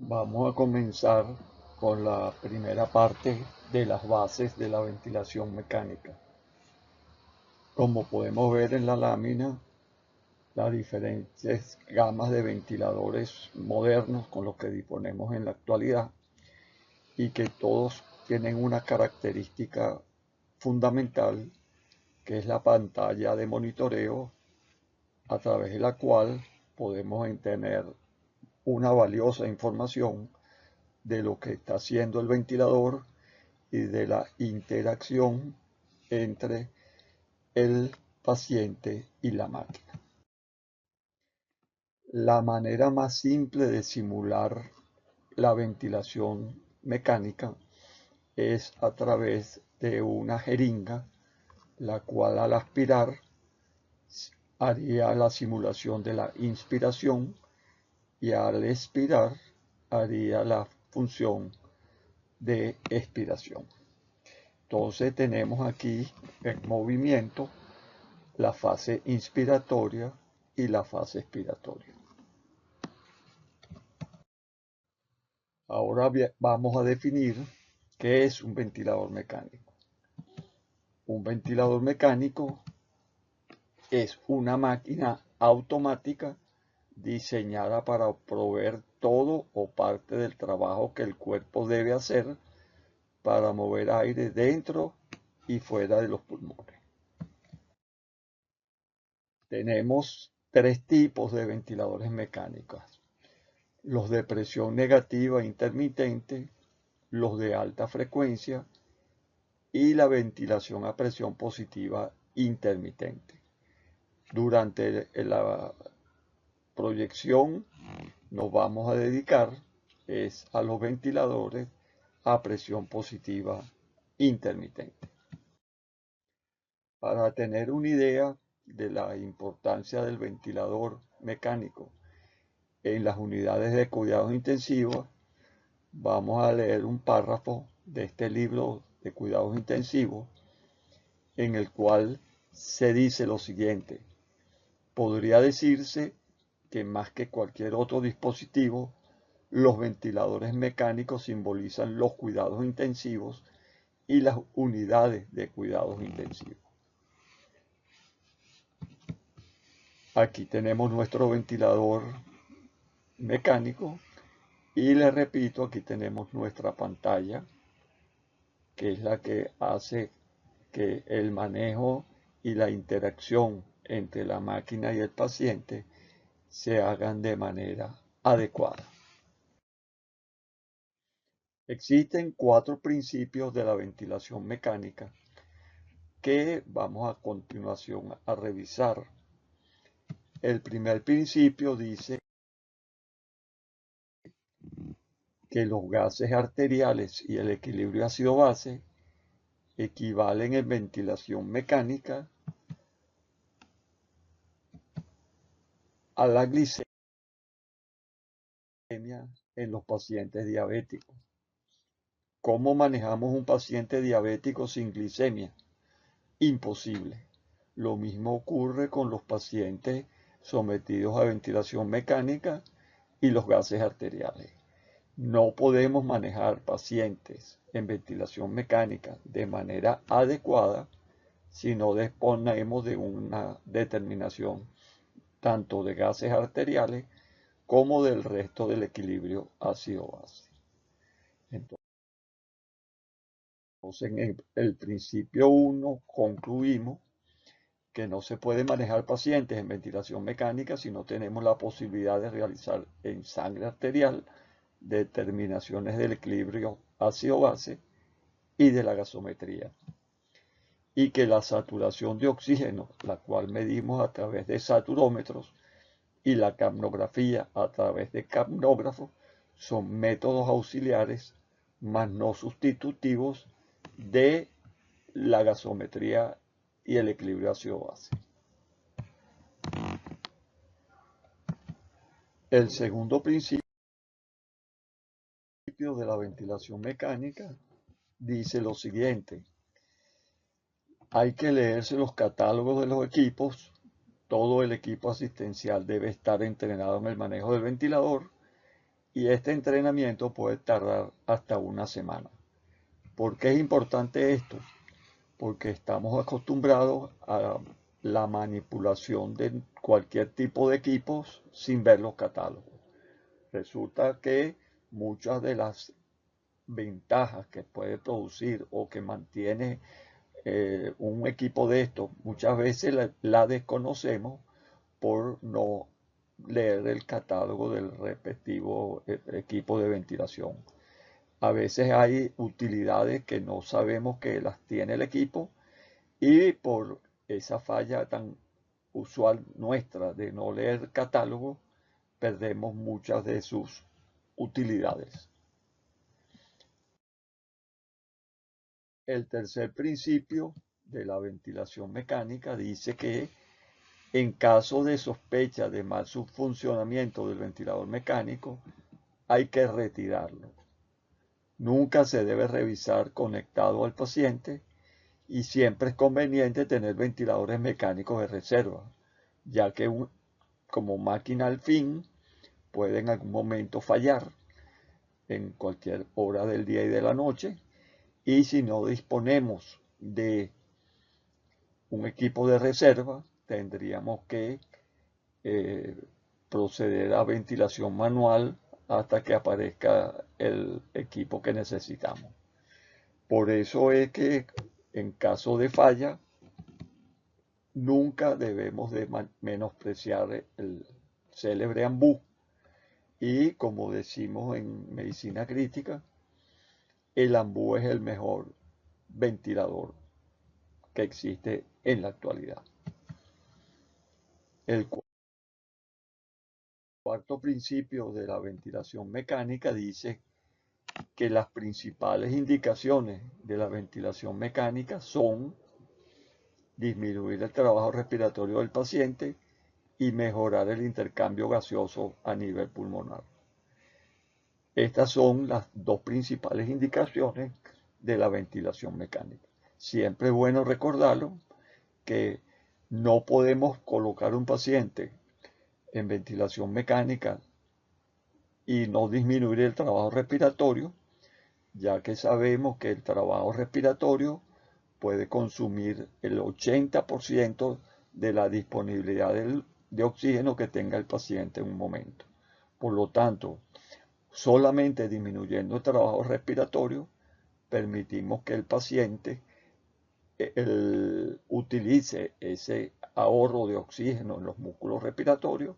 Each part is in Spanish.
Vamos a comenzar con la primera parte de las bases de la ventilación mecánica. Como podemos ver en la lámina, las diferentes gamas de ventiladores modernos con los que disponemos en la actualidad y que todos tienen una característica fundamental, que es la pantalla de monitoreo a través de la cual podemos tener una valiosa información de lo que está haciendo el ventilador y de la interacción entre el paciente y la máquina. La manera más simple de simular la ventilación mecánica es a través de una jeringa, la cual al aspirar haría la simulación de la inspiración y al expirar haría la función de expiración. Entonces tenemos aquí en movimiento la fase inspiratoria y la fase expiratoria. Ahora vamos a definir qué es un ventilador mecánico. Un ventilador mecánico es una máquina automática diseñada para proveer todo o parte del trabajo que el cuerpo debe hacer para mover aire dentro y fuera de los pulmones. Tenemos tres tipos de ventiladores mecánicos: los de presión negativa intermitente, los de alta frecuencia y la ventilación a presión positiva intermitente. Durante la proyección nos vamos a dedicar a los ventiladores a presión positiva intermitente. Para tener una idea de la importancia del ventilador mecánico en las unidades de cuidados intensivos, vamos a leer un párrafo de este libro de cuidados intensivos en el cual se dice lo siguiente: podría decirse que más que cualquier otro dispositivo, los ventiladores mecánicos simbolizan los cuidados intensivos y las unidades de cuidados intensivos. Aquí tenemos nuestro ventilador mecánico y les repito, aquí tenemos nuestra pantalla, que es la que hace que el manejo y la interacción entre la máquina y el paciente se hagan de manera adecuada. Existen 4 principios de la ventilación mecánica que vamos a continuación a revisar. El primer principio dice que los gases arteriales y el equilibrio ácido-base equivalen en ventilación mecánica a la glicemia en los pacientes diabéticos. ¿Cómo manejamos un paciente diabético sin glicemia? Imposible. Lo mismo ocurre con los pacientes sometidos a ventilación mecánica y los gases arteriales. No podemos manejar pacientes en ventilación mecánica de manera adecuada si no disponemos de una determinación tanto de gases arteriales como del resto del equilibrio ácido-base. Entonces, en el principio 1 concluimos que no se puede manejar pacientes en ventilación mecánica si no tenemos la posibilidad de realizar en sangre arterial determinaciones del equilibrio ácido-base y de la gasometría, y que la saturación de oxígeno, la cual medimos a través de saturómetros, y la capnografía a través de capnógrafos, son métodos auxiliares, mas no sustitutivos de la gasometría y el equilibrio ácido-base. El segundo principio de la ventilación mecánica dice lo siguiente: hay que leerse los catálogos de los equipos. Todo el equipo asistencial debe estar entrenado en el manejo del ventilador y este entrenamiento puede tardar hasta una semana. ¿Por qué es importante esto? Porque estamos acostumbrados a la manipulación de cualquier tipo de equipos sin ver los catálogos. Resulta que muchas de las ventajas que puede producir o que mantiene un equipo de estos, muchas veces la desconocemos por no leer el catálogo del respectivo equipo de ventilación. A veces hay utilidades que no sabemos que las tiene el equipo y por esa falla tan usual nuestra de no leer catálogo, perdemos muchas de sus utilidades. El tercer principio de la ventilación mecánica dice que en caso de sospecha de mal funcionamiento del ventilador mecánico, hay que retirarlo. Nunca se debe revisar conectado al paciente y siempre es conveniente tener ventiladores mecánicos de reserva, ya que como máquina al fin puede en algún momento fallar en cualquier hora del día y de la noche, y si no disponemos de un equipo de reserva, tendríamos que eh, proceder a ventilación manual hasta que aparezca el equipo que necesitamos. Por eso es que en caso de falla, nunca debemos de menospreciar el célebre ambú. Y como decimos en medicina crítica, el ambú es el mejor ventilador que existe en la actualidad. El cuarto principio de la ventilación mecánica dice que las principales indicaciones de la ventilación mecánica son disminuir el trabajo respiratorio del paciente y mejorar el intercambio gaseoso a nivel pulmonar. Estas son las dos principales indicaciones de la ventilación mecánica. Siempre es bueno recordarlo que no podemos colocar un paciente en ventilación mecánica y no disminuir el trabajo respiratorio, ya que sabemos que el trabajo respiratorio puede consumir el 80% de la disponibilidad de oxígeno que tenga el paciente en un momento. Por lo tanto, solamente disminuyendo el trabajo respiratorio, permitimos que el paciente utilice ese ahorro de oxígeno en los músculos respiratorios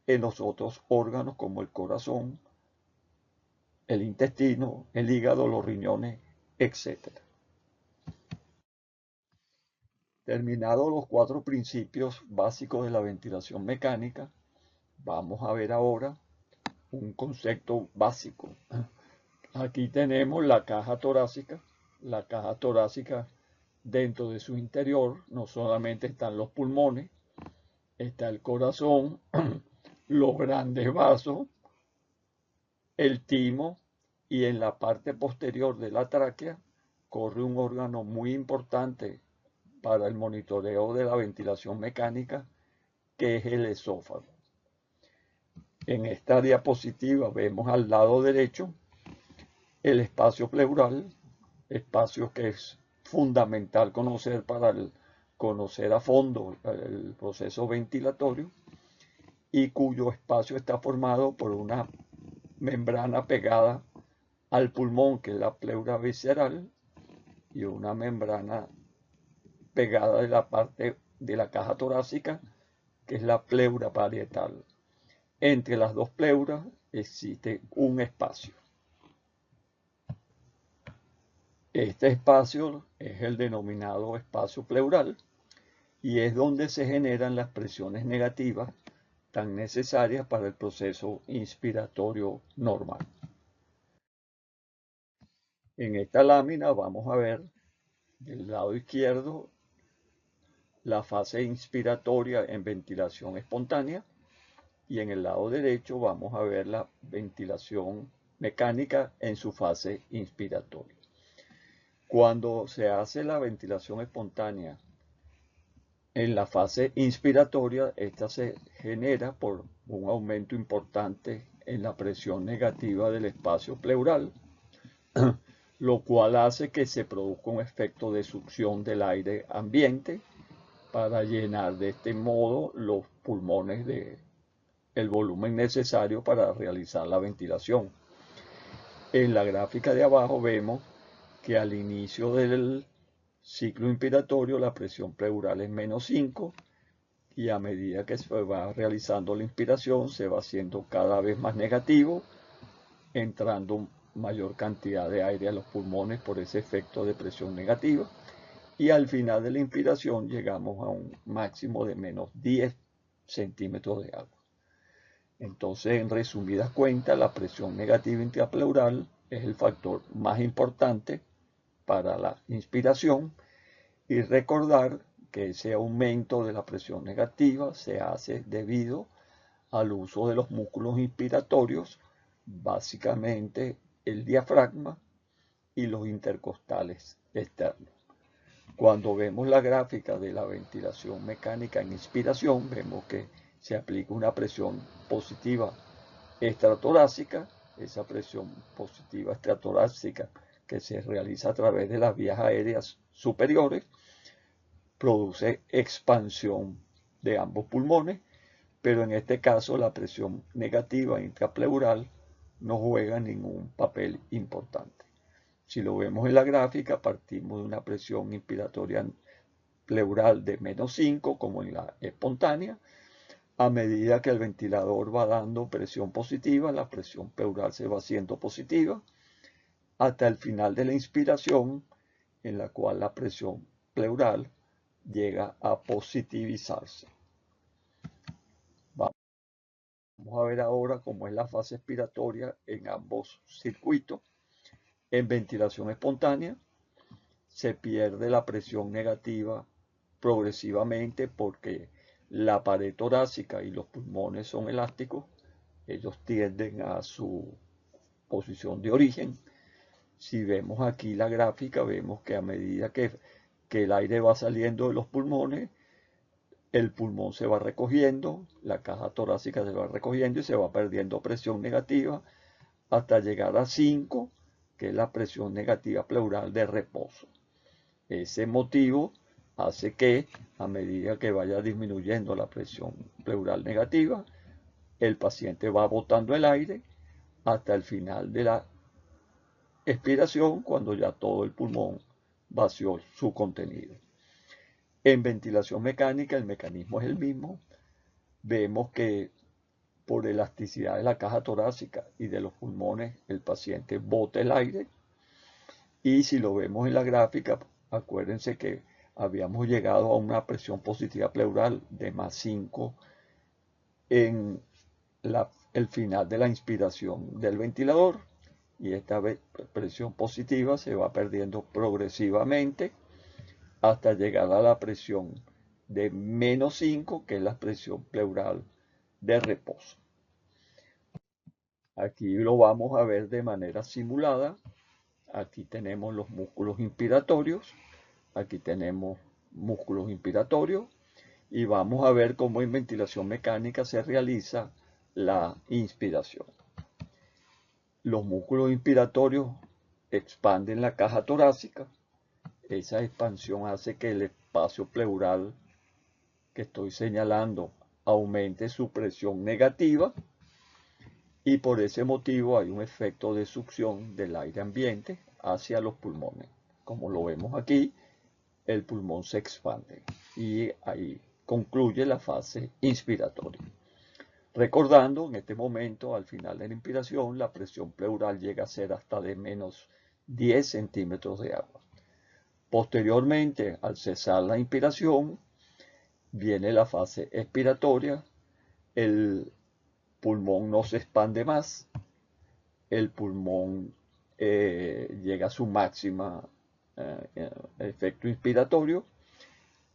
en los otros órganos como el corazón, el intestino, el hígado, los riñones, etc. Terminados los 4 principios básicos de la ventilación mecánica, vamos a ver ahora un concepto básico. Aquí tenemos la caja torácica. La caja torácica, dentro de su interior, no solamente están los pulmones, está el corazón, los grandes vasos, el timo, y en la parte posterior de la tráquea corre un órgano muy importante para el monitoreo de la ventilación mecánica, que es el esófago. En esta diapositiva vemos al lado derecho el espacio pleural, espacio que es fundamental conocer para conocer a fondo el proceso ventilatorio, y cuyo espacio está formado por una membrana pegada al pulmón, que es la pleura visceral, y una membrana pegada de la parte de la caja torácica, que es la pleura parietal. Entre las dos pleuras existe un espacio. Este espacio es el denominado espacio pleural y es donde se generan las presiones negativas tan necesarias para el proceso inspiratorio normal. En esta lámina vamos a ver del lado izquierdo la fase inspiratoria en ventilación espontánea, y en el lado derecho vamos a ver la ventilación mecánica en su fase inspiratoria. Cuando se hace la ventilación espontánea En la fase inspiratoria, esta se genera por un aumento importante en la presión negativa del espacio pleural, lo cual hace que se produzca un efecto de succión del aire ambiente para llenar de este modo los pulmones de el volumen necesario para realizar la ventilación. En la gráfica de abajo vemos que al inicio del ciclo inspiratorio la presión pleural es menos 5 y a medida que se va realizando la inspiración se va haciendo cada vez más negativo, entrando mayor cantidad de aire a los pulmones por ese efecto de presión negativa, y al final de la inspiración llegamos a un máximo de menos 10 centímetros de agua. Entonces, en resumidas cuentas, la presión negativa intrapleural es el factor más importante para la inspiración, y recordar que ese aumento de la presión negativa se hace debido al uso de los músculos inspiratorios, básicamente el diafragma y los intercostales externos. Cuando vemos la gráfica de la ventilación mecánica en inspiración, vemos que se aplica una presión positiva extratorácica. Esa presión positiva extratorácica que se realiza a través de las vías aéreas superiores produce expansión de ambos pulmones, pero en este caso la presión negativa intrapleural no juega ningún papel importante. Si lo vemos en la gráfica, partimos de una presión inspiratoria pleural de menos 5, como en la espontánea. A medida que el ventilador va dando presión positiva, la presión pleural se va haciendo positiva, hasta el final de la inspiración, en la cual la presión pleural llega a positivizarse. Vamos a ver ahora cómo es la fase expiratoria en ambos circuitos. En ventilación espontánea se pierde la presión negativa progresivamente porque la pared torácica y los pulmones son elásticos. Ellos tienden a su posición de origen. Si vemos aquí la gráfica, vemos que a medida que el aire va saliendo de los pulmones, el pulmón se va recogiendo, la caja torácica se va recogiendo y se va perdiendo presión negativa hasta llegar a 5, que es la presión negativa pleural de reposo. Ese motivo hace que a medida que vaya disminuyendo la presión pleural negativa, el paciente va botando el aire hasta el final de la expiración, cuando ya todo el pulmón vació su contenido. En ventilación mecánica el mecanismo es el mismo. Vemos que por elasticidad de la caja torácica y de los pulmones el paciente bota el aire, y si lo vemos en la gráfica, acuérdense que habíamos llegado a una presión positiva pleural de más 5 en el final de la inspiración del ventilador, y esta presión positiva se va perdiendo progresivamente hasta llegar a la presión de menos 5, que es la presión pleural de reposo. Aquí lo vamos a ver de manera simulada. Aquí tenemos los músculos inspiratorios, aquí tenemos músculos inspiratorios, y vamos a ver cómo en ventilación mecánica se realiza la inspiración. Los músculos inspiratorios expanden la caja torácica. Esa expansión hace que el espacio pleural que estoy señalando aumente su presión negativa, y por ese motivo hay un efecto de succión del aire ambiente hacia los pulmones. Como lo vemos aquí, el pulmón se expande y ahí concluye la fase inspiratoria. Recordando, en este momento, al final de la inspiración, la presión pleural llega a ser hasta de menos 10 centímetros de agua. Posteriormente, al cesar la inspiración, viene la fase expiratoria. El pulmón no se expande más, el pulmón llega a su máxima efecto inspiratorio,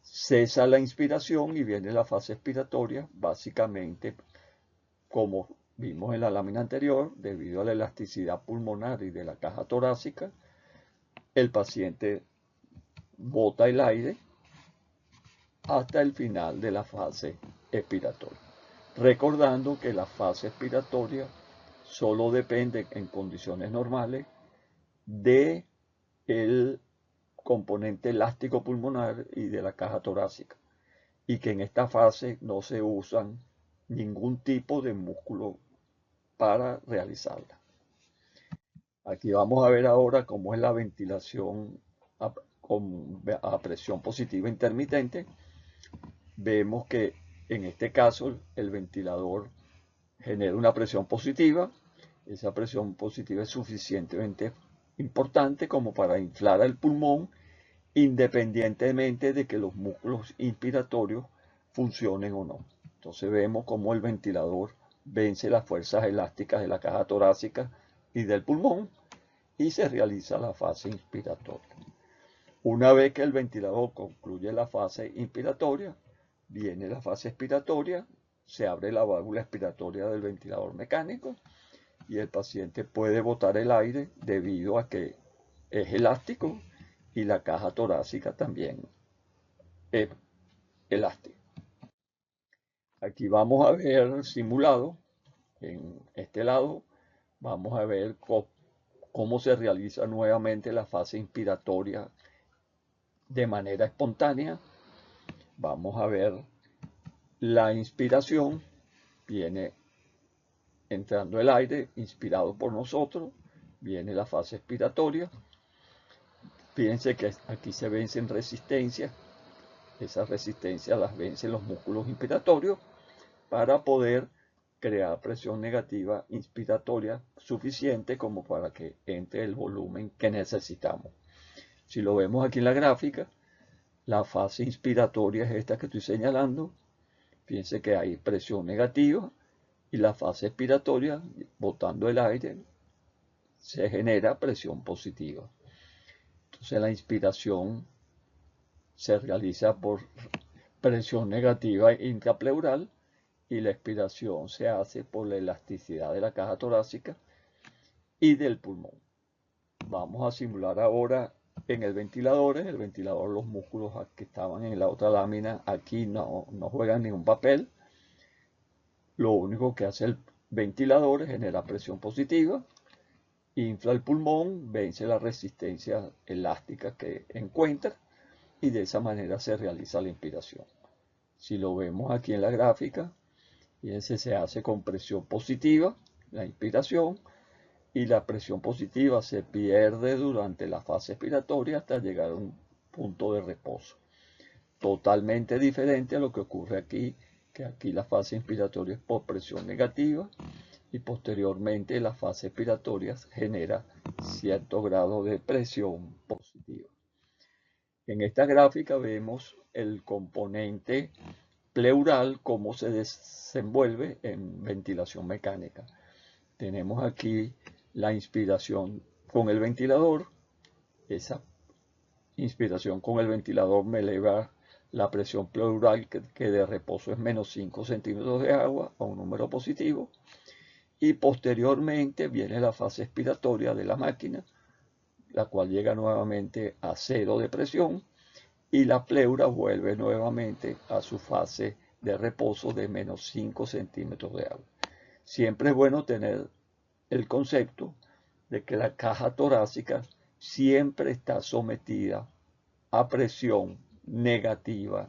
cesa la inspiración y viene la fase expiratoria. Básicamente, como vimos en la lámina anterior, debido a la elasticidad pulmonar y de la caja torácica, el paciente bota el aire hasta el final de la fase expiratoria. Recordando que la fase expiratoria solo depende en condiciones normales de el componente elástico pulmonar y de la caja torácica, y que en esta fase no se usan ningún tipo de músculo para realizarla. Aquí vamos a ver ahora cómo es la ventilación a presión positiva intermitente. Vemos que en este caso el ventilador genera una presión positiva. Esa presión positiva es suficientemente importante como para inflar el pulmón, independientemente de que los músculos inspiratorios funcionen o no. Entonces vemos cómo el ventilador vence las fuerzas elásticas de la caja torácica y del pulmón y se realiza la fase inspiratoria. Una vez que el ventilador concluye la fase inspiratoria, viene la fase expiratoria, se abre la válvula expiratoria del ventilador mecánico y el paciente puede botar el aire debido a que es elástico y la caja torácica también es elástica. Aquí vamos a ver simulado, en este lado vamos a ver cómo se realiza nuevamente la fase inspiratoria de manera espontánea. Vamos a ver la inspiración, viene entrando el aire inspirado por nosotros, viene la fase expiratoria. Fíjense que aquí se vencen resistencias, esas resistencias las vencen los músculos inspiratorios para poder crear presión negativa inspiratoria suficiente como para que entre el volumen que necesitamos. Si lo vemos aquí en la gráfica, la fase inspiratoria es esta que estoy señalando. Fíjense que hay presión negativa y la fase expiratoria, botando el aire, se genera presión positiva. Entonces la inspiración se realiza por presión negativa intrapleural y la expiración se hace por la elasticidad de la caja torácica y del pulmón. Vamos a simular ahora en el ventilador. En el ventilador los músculos que estaban en la otra lámina aquí no juegan ningún papel. Lo único que hace el ventilador es generar presión positiva, infla el pulmón, vence la resistencia elástica que encuentra y de esa manera se realiza la inspiración. Si lo vemos aquí en la gráfica, fíjense, se hace con presión positiva la inspiración y la presión positiva se pierde durante la fase expiratoria hasta llegar a un punto de reposo. Totalmente diferente a lo que ocurre aquí, que aquí la fase inspiratoria es por presión negativa y posteriormente la fase expiratoria genera cierto grado de presión positiva. En esta gráfica vemos el componente pleural, cómo se desenvuelve en ventilación mecánica. Tenemos aquí la inspiración con el ventilador. Esa inspiración con el ventilador me eleva la presión pleural, que de reposo es menos 5 centímetros de agua, a un número positivo. Y posteriormente viene la fase expiratoria de la máquina, la cual llega nuevamente a 0 de presión y la pleura vuelve nuevamente a su fase de reposo de menos 5 centímetros de agua. Siempre es bueno tener el concepto de que la caja torácica siempre está sometida a presión negativa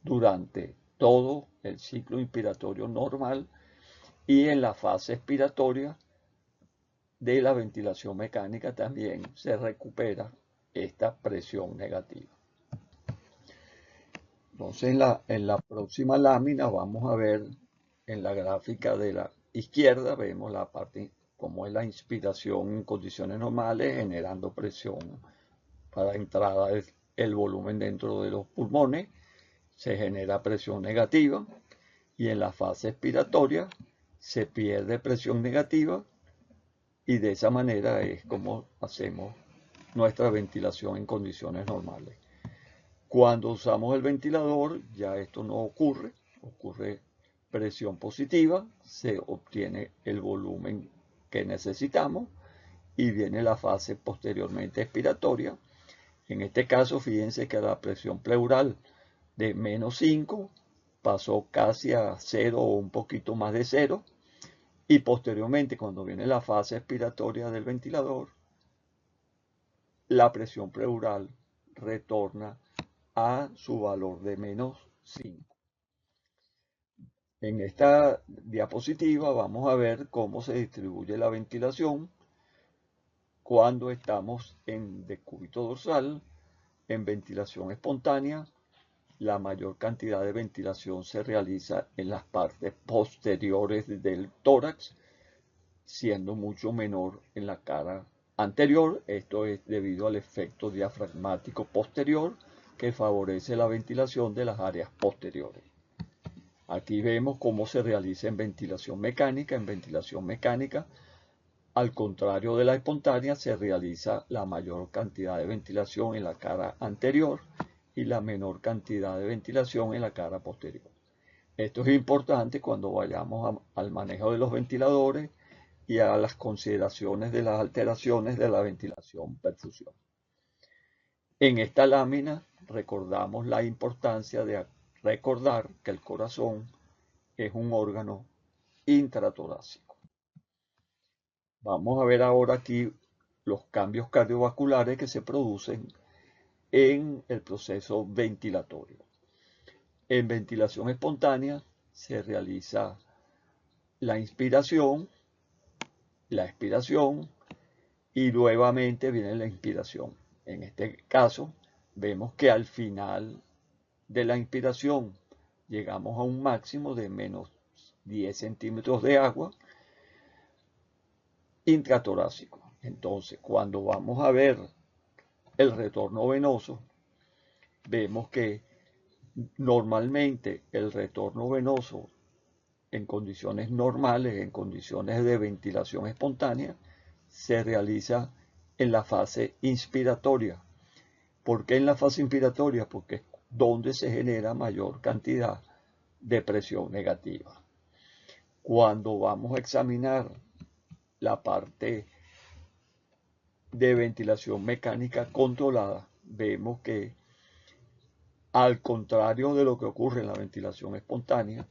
durante todo el ciclo inspiratorio normal y en la fase expiratoria de la ventilación mecánica también se recupera esta presión negativa. Entonces en la próxima lámina vamos a ver en la gráfica de la izquierda, vemos la parte como es la inspiración en condiciones normales generando presión para entrada el volumen dentro de los pulmones, se genera presión negativa y en la fase expiratoria se pierde presión negativa y de esa manera es como hacemos nuestra ventilación en condiciones normales. Cuando usamos el ventilador ya esto no ocurre, ocurre presión positiva, se obtiene el volumen que necesitamos y viene la fase posteriormente expiratoria. En este caso, fíjense que la presión pleural de -5 pasó casi a 0 o un poquito más de 0, y posteriormente, cuando viene la fase expiratoria del ventilador, la presión pleural retorna a su valor de -5. En esta diapositiva vamos a ver cómo se distribuye la ventilación cuando estamos en decúbito dorsal. En ventilación espontánea, la mayor cantidad de ventilación se realiza en las partes posteriores del tórax, siendo mucho menor en la cara anterior. Esto es debido al efecto diafragmático posterior que favorece la ventilación de las áreas posteriores. Aquí vemos cómo se realiza en ventilación mecánica. En ventilación mecánica, al contrario de la espontánea, se realiza la mayor cantidad de ventilación en la cara anterior y la menor cantidad de ventilación en la cara posterior. Esto es importante cuando vayamos al manejo de los ventiladores y a las consideraciones de las alteraciones de la ventilación-perfusión. En esta lámina recordamos la importancia de recordar que el corazón es un órgano intratorácico. Vamos a ver ahora aquí los cambios cardiovasculares que se producen en el proceso ventilatorio. En ventilación espontánea se realiza la inspiración, la expiración y nuevamente viene la inspiración. En este caso, vemos que al final de la inspiración llegamos a un máximo de -10 centímetros de agua intratorácico. Entonces, cuando vamos a ver el retorno venoso, vemos que normalmente el retorno venoso en condiciones normales, en condiciones de ventilación espontánea, se realiza en la fase inspiratoria. ¿Por qué en la fase inspiratoria? Porque es donde se genera mayor cantidad de presión negativa. Cuando vamos a examinar la parte de ventilación mecánica controlada, vemos que, al contrario de lo que ocurre en la ventilación espontánea,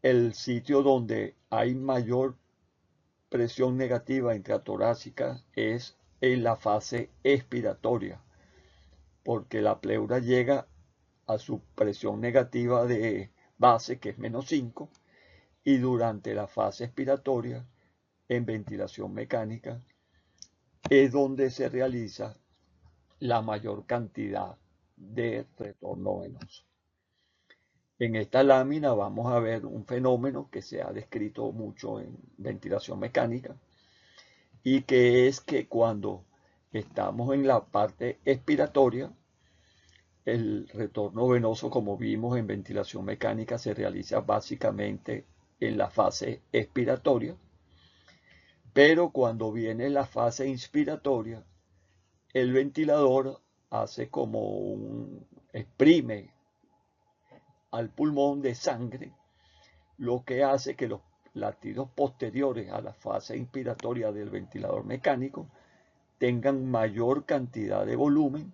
el sitio donde hay mayor presión negativa intratorácica es en la fase expiratoria, porque la pleura llega a su presión negativa de base, que es -5, y durante la fase expiratoria, en ventilación mecánica, es donde se realiza la mayor cantidad de retorno venoso. En esta lámina vamos a ver un fenómeno que se ha descrito mucho en ventilación mecánica, y que es que cuando estamos en la parte expiratoria, el retorno venoso, como vimos en ventilación mecánica, se realiza básicamente en la fase expiratoria, pero cuando viene la fase inspiratoria, el ventilador hace como exprime al pulmón de sangre, lo que hace que los latidos posteriores a la fase inspiratoria del ventilador mecánico tengan mayor cantidad de volumen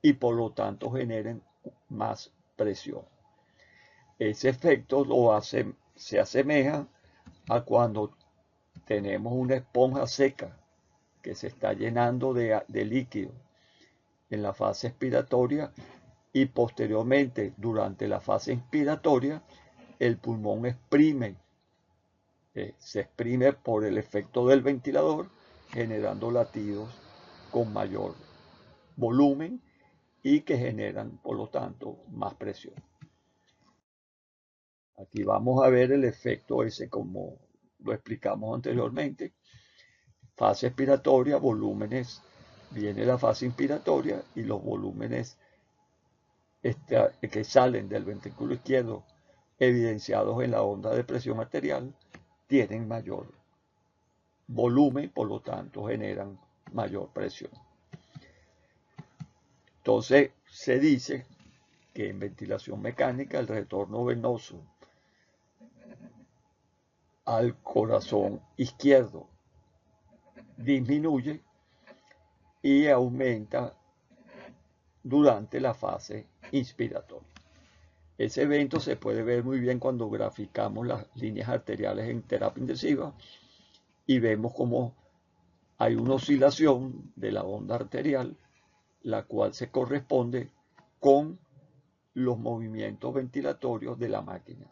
y por lo tanto generen más presión. Ese efecto se asemeja a cuando tenemos una esponja seca que se está llenando de líquido en la fase expiratoria, y posteriormente, durante la fase inspiratoria, el pulmón se exprime por el efecto del ventilador, generando latidos con mayor volumen y que generan, por lo tanto, más presión. Aquí vamos a ver el efecto ese como lo explicamos anteriormente. Fase expiratoria, volúmenes, viene la fase inspiratoria y los volúmenes que salen del ventrículo izquierdo, evidenciados en la onda de presión arterial, tienen mayor volumen, por lo tanto generan mayor presión. Entonces se dice que en ventilación mecánica el retorno venoso al corazón izquierdo disminuye y aumenta durante la fase inspiratoria. Ese evento se puede ver muy bien cuando graficamos las líneas arteriales en terapia intensiva y vemos como hay una oscilación de la onda arterial, la cual se corresponde con los movimientos ventilatorios de la máquina.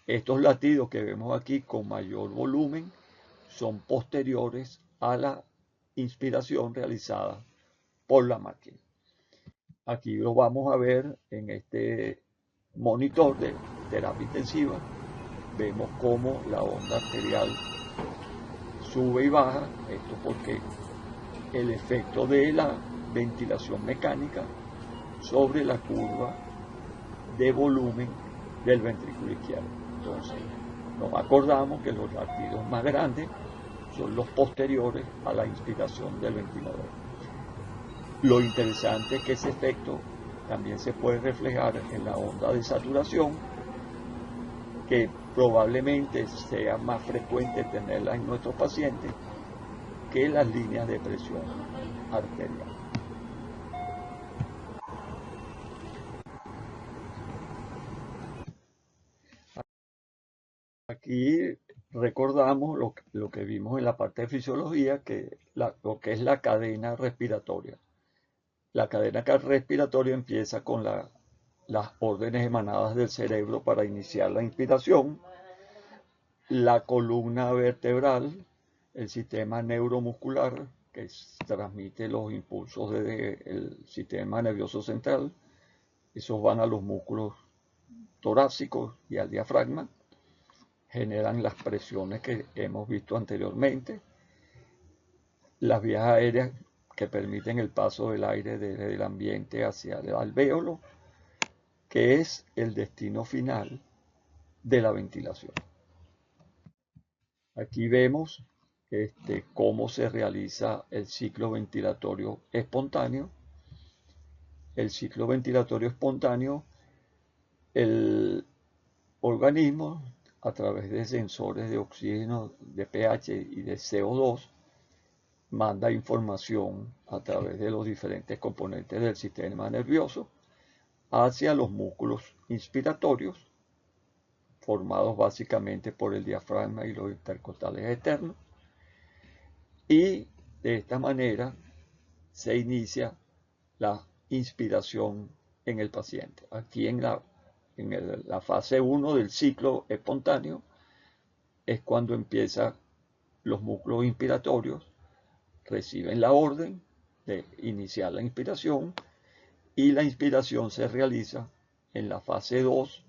Estos latidos que vemos aquí con mayor volumen son posteriores a la inspiración realizada por la máquina. Aquí lo vamos a ver en este monitor de terapia intensiva. Vemos cómo la onda arterial sube y baja, esto porque el efecto de la ventilación mecánica sobre la curva de volumen del ventrículo izquierdo. Entonces, nos acordamos que los latidos más grandes son los posteriores a la inspiración del ventilador. Lo interesante es que ese efecto también se puede reflejar en la onda de saturación, que probablemente sea más frecuente tenerla en nuestros pacientes que las líneas de presión arterial. Aquí recordamos lo que vimos en la parte de fisiología, que lo que es la cadena respiratoria. La cadena respiratoria empieza con las órdenes emanadas del cerebro para iniciar la inspiración, la columna vertebral, el sistema neuromuscular, que transmite los impulsos desde el sistema nervioso central, esos van a los músculos torácicos y al diafragma, generan las presiones que hemos visto anteriormente, las vías aéreas que permiten el paso del aire desde el ambiente hacia el alvéolo, que es el destino final de la ventilación. Aquí vemos cómo se realiza el ciclo ventilatorio espontáneo. El ciclo ventilatorio espontáneo, el organismo, a través de sensores de oxígeno, de pH y de CO2, manda información a través de los diferentes componentes del sistema nervioso hacia los músculos inspiratorios, formados básicamente por el diafragma y los intercostales externos, y de esta manera se inicia la inspiración en el paciente. Aquí en la fase 1 del ciclo espontáneo es cuando empiezan los músculos inspiratorios, reciben la orden de iniciar la inspiración y la inspiración se realiza en la fase 2,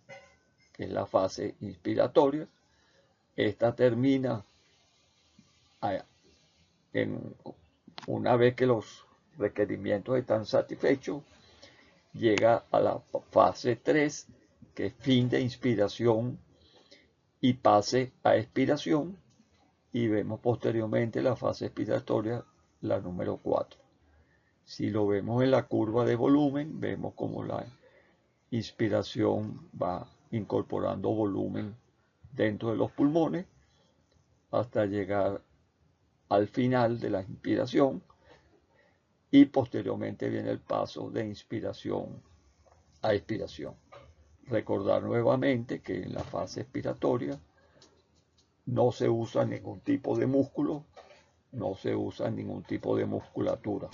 que es la fase inspiratoria. Esta termina una vez que los requerimientos están satisfechos, llega a la fase 3, que es fin de inspiración y pase a expiración, y vemos posteriormente la fase expiratoria, la número 4. Si lo vemos en la curva de volumen, vemos como la inspiración va incorporando volumen dentro de los pulmones hasta llegar al final de la inspiración, y posteriormente viene el paso de inspiración a expiración. Recordar nuevamente que en la fase expiratoria no se usa ningún tipo de músculo, no se usa ningún tipo de musculatura.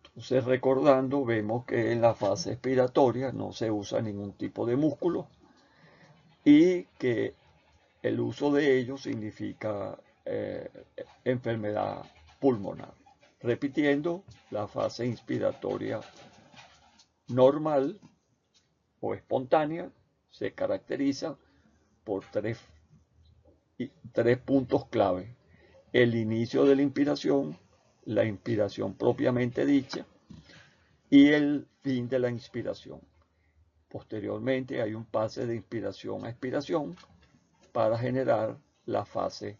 Entonces, recordando, vemos que en la fase expiratoria no se usa ningún tipo de músculo y que el uso de ellos significa enfermedad pulmonar. Repitiendo, la fase inspiratoria normal o espontánea se caracteriza por tres puntos clave: el inicio de la inspiración propiamente dicha y el fin de la inspiración. Posteriormente hay un pase de inspiración a expiración para generar la fase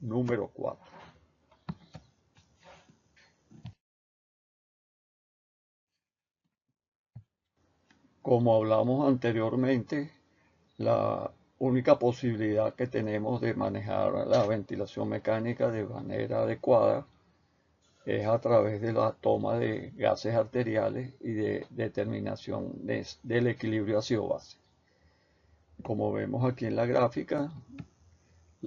número 4. Como hablamos anteriormente, la única posibilidad que tenemos de manejar la ventilación mecánica de manera adecuada es a través de la toma de gases arteriales y de determinación del equilibrio ácido-base. Como vemos aquí en la gráfica,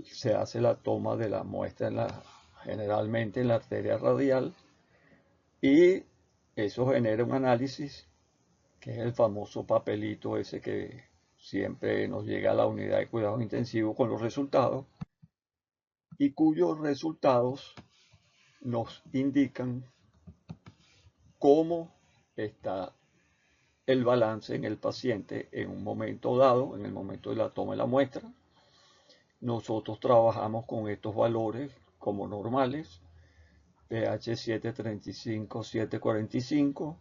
se hace la toma de la muestra generalmente en la arteria radial, y eso genera un análisis que es el famoso papelito ese que siempre nos llega a la unidad de cuidados intensivos con los resultados, y cuyos resultados nos indican cómo está el balance en el paciente en un momento dado, en el momento de la toma de la muestra. Nosotros trabajamos con estos valores como normales: pH 735, 745,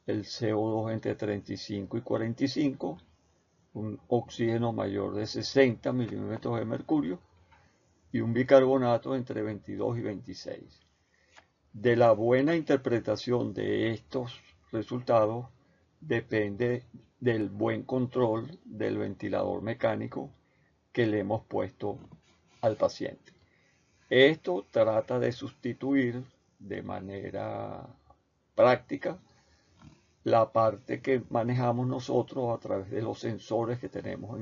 el CO2 entre 35 y 45, un oxígeno mayor de 60 milímetros de mercurio y un bicarbonato entre 22 y 26. De la buena interpretación de estos resultados depende del buen control del ventilador mecánico que le hemos puesto al paciente. Esto trata de sustituir de manera práctica la parte que manejamos nosotros a través de los sensores que tenemos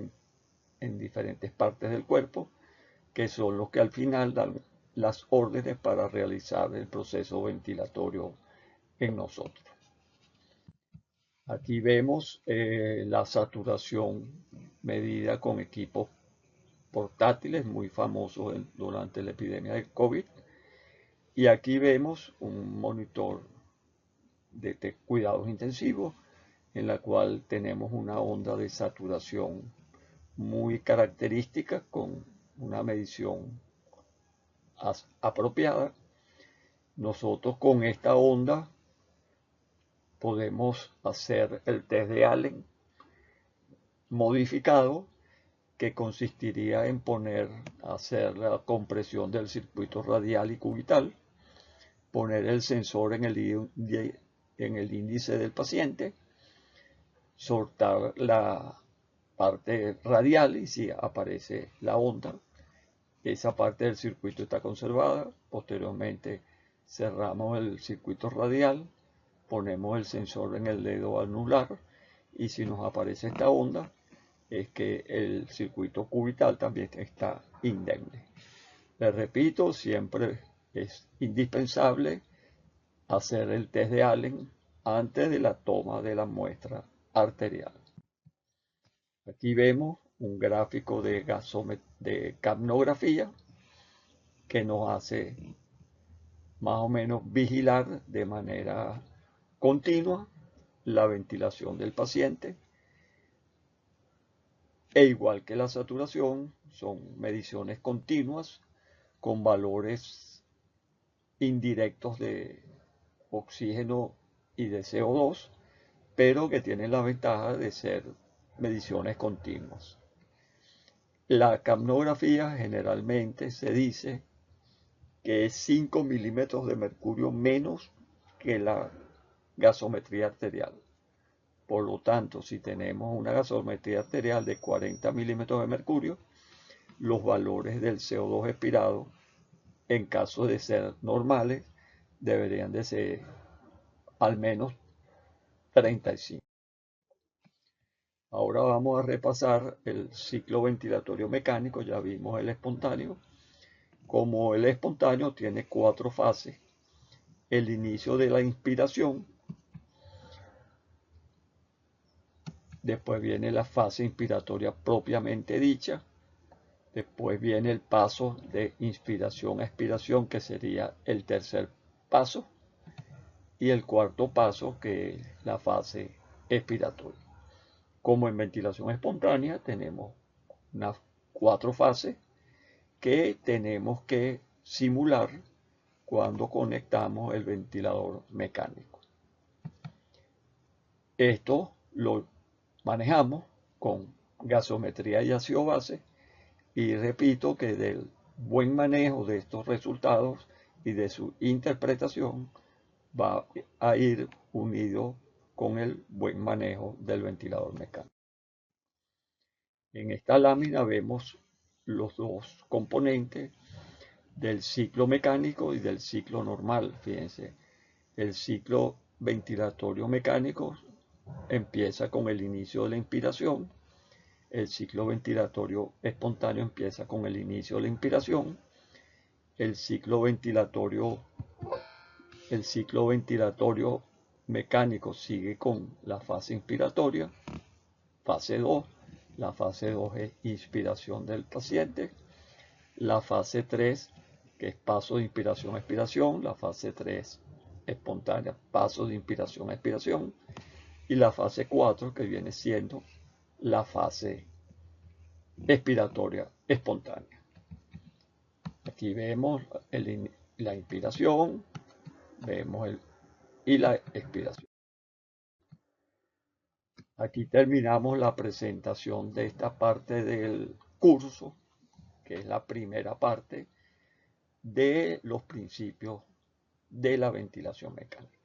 en diferentes partes del cuerpo, que son los que al final dan las órdenes para realizar el proceso ventilatorio en nosotros. Aquí vemos la saturación medida con equipos portátiles muy famosos durante la epidemia de COVID. Y aquí vemos un monitor de cuidados intensivos en la cual tenemos una onda de saturación muy característica con una medición apropiada. Nosotros con esta onda podemos hacer el test de Allen modificado, que consistiría en hacer la compresión del circuito radial y cubital, poner el sensor en el índice del paciente, soltar la parte radial y si aparece la onda, esa parte del circuito está conservada. Posteriormente cerramos el circuito radial, ponemos el sensor en el dedo anular y si nos aparece esta onda es que el circuito cubital también está indemne. Les repito, siempre es indispensable hacer el test de Allen antes de la toma de la muestra arterial. Aquí vemos un gráfico de capnografía que nos hace más o menos vigilar de manera continua la ventilación del paciente. E igual que la saturación, son mediciones continuas con valores indirectos de oxígeno y de CO2, pero que tienen la ventaja de ser mediciones continuas. La capnografía generalmente se dice que es 5 milímetros de mercurio menos que la gasometría arterial. Por lo tanto, si tenemos una gasometría arterial de 40 milímetros de mercurio, los valores del CO2 expirado, en caso de ser normales, deberían de ser al menos 35. Ahora vamos a repasar el ciclo ventilatorio mecánico. Ya vimos el espontáneo. Como el espontáneo tiene 4 fases: el inicio de la inspiración, después viene la fase inspiratoria propiamente dicha, después viene el paso de inspiración a expiración, que sería el tercer paso, y el cuarto paso, que es la fase expiratoria. Como en ventilación espontánea tenemos unas 4 fases que tenemos que simular cuando conectamos el ventilador mecánico. Esto lo manejamos con gasometría y ácido base, y repito que del buen manejo de estos resultados y de su interpretación va a ir unido con el buen manejo del ventilador mecánico. En esta lámina vemos los dos componentes del ciclo mecánico y del ciclo normal. Fíjense, el ciclo ventilatorio mecánico empieza con el inicio de la inspiración, el ciclo ventilatorio espontáneo empieza con el inicio de la inspiración, el ciclo ventilatorio mecánico sigue con la fase inspiratoria, fase 2. La fase 2 es inspiración del paciente. La fase 3, que es paso de inspiración a expiración. La fase 3 espontánea, paso de inspiración a expiración. Y la fase 4, que viene siendo la fase expiratoria espontánea. Aquí vemos la inspiración, vemos y la expiración. Aquí terminamos la presentación de esta parte del curso, que es la primera parte de los principios de la ventilación mecánica.